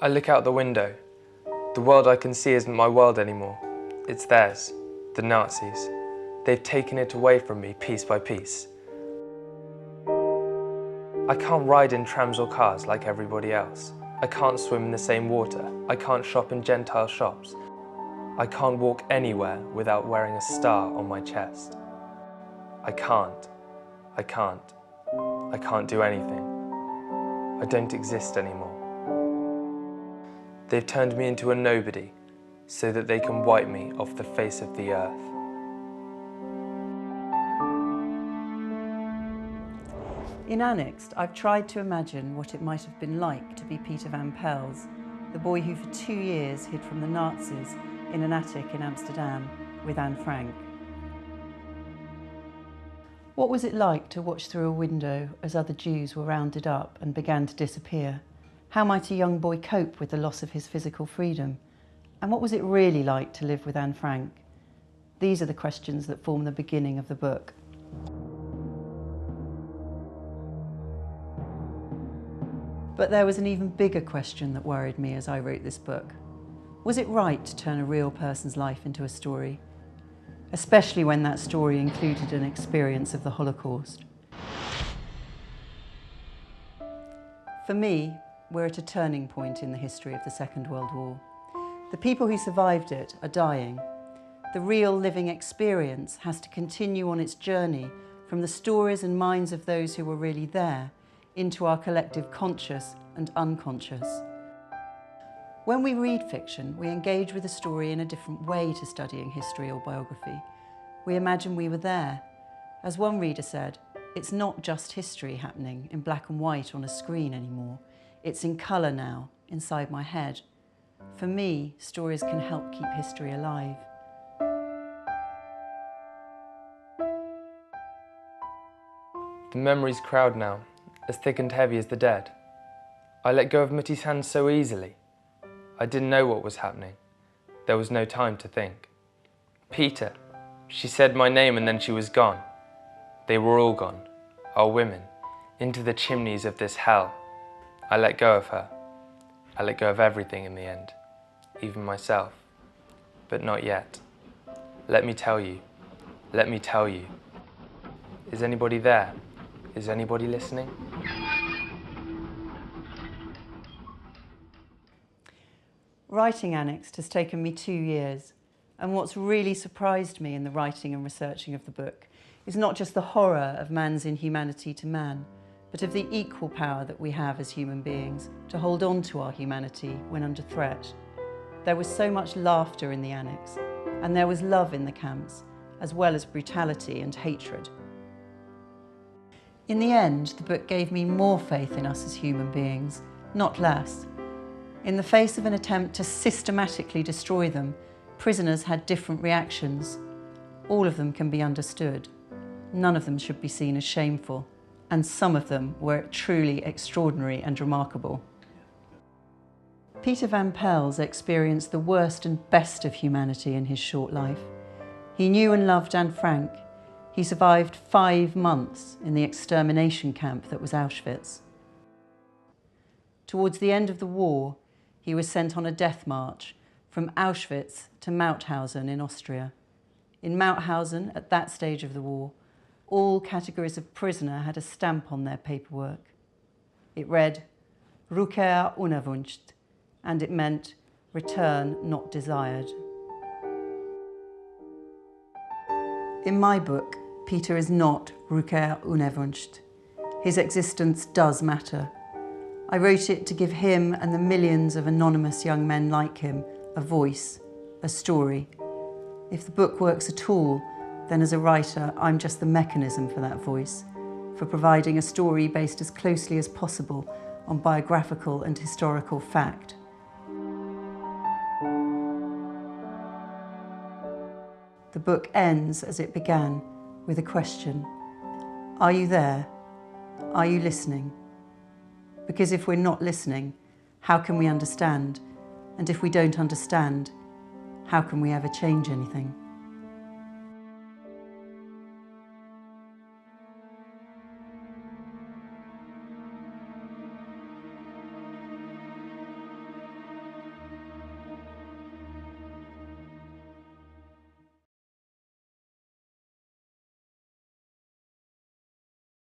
I look out the window. The world I can see isn't my world anymore. It's theirs, the Nazis. They've taken it away from me piece by piece. I can't ride in trams or cars like everybody else. I can't swim in the same water. I can't shop in Gentile shops. I can't walk anywhere without wearing a star on my chest. I can't do anything. I don't exist anymore. They've turned me into a nobody so that they can wipe me off the face of the earth. In Annexed, I've tried to imagine what it might have been like to be Peter van Pels, the boy who for 2 years hid from the Nazis in an attic in Amsterdam with Anne Frank. What was it like to watch through a window as other Jews were rounded up and began to disappear? How might a young boy cope with the loss of his physical freedom? And what was it really like to live with Anne Frank? These are the questions that form the beginning of the book. But there was an even bigger question that worried me as I wrote this book. Was it right to turn a real person's life into a story? Especially when that story included an experience of the Holocaust. For me, we're at a turning point in the history of the Second World War. The people who survived it are dying. The real living experience has to continue on its journey from the stories and minds of those who were really there into our collective conscious and unconscious. When we read fiction, we engage with a story in a different way to studying history or biography. We imagine we were there. As one reader said, it's not just history happening in black and white on a screen anymore. It's in colour now, inside my head. For me, stories can help keep history alive. The memories crowd now, as thick and heavy as the dead. I let go of Mutti's hand so easily. I didn't know what was happening. There was no time to think. Peter, she said my name and then she was gone. They were all gone, our women, into the chimneys of this hell. I let go of her. I let go of everything in the end, even myself. But not yet. Let me tell you. Let me tell you. Is anybody there? Is anybody listening? Writing Annexed has taken me 2 years, and what's really surprised me in the writing and researching of the book is not just the horror of man's inhumanity to man, but of the equal power that we have as human beings to hold on to our humanity when under threat. There was so much laughter in the Annexe, and there was love in the camps, as well as brutality and hatred. In the end, the book gave me more faith in us as human beings, not less. In the face of an attempt to systematically destroy them, prisoners had different reactions. All of them can be understood. None of them should be seen as shameful, and some of them were truly extraordinary and remarkable. Peter van Pels experienced the worst and best of humanity in his short life. He knew and loved Anne Frank. He survived 5 months in the extermination camp that was Auschwitz. Towards the end of the war, he was sent on a death march from Auschwitz to Mauthausen in Austria. In Mauthausen, at that stage of the war, all categories of prisoner had a stamp on their paperwork. It read, Rückkehr unerwünscht, and it meant return not desired. In my book, Peter is not Rückkehr unerwünscht. His existence does matter. I wrote it to give him and the millions of anonymous young men like him a voice, a story. If the book works at all, then as a writer, I'm just the mechanism for that voice, for providing a story based as closely as possible on biographical and historical fact. The book ends as it began, with a question. Are you there? Are you listening? Because if we're not listening, how can we understand? And if we don't understand, how can we ever change anything?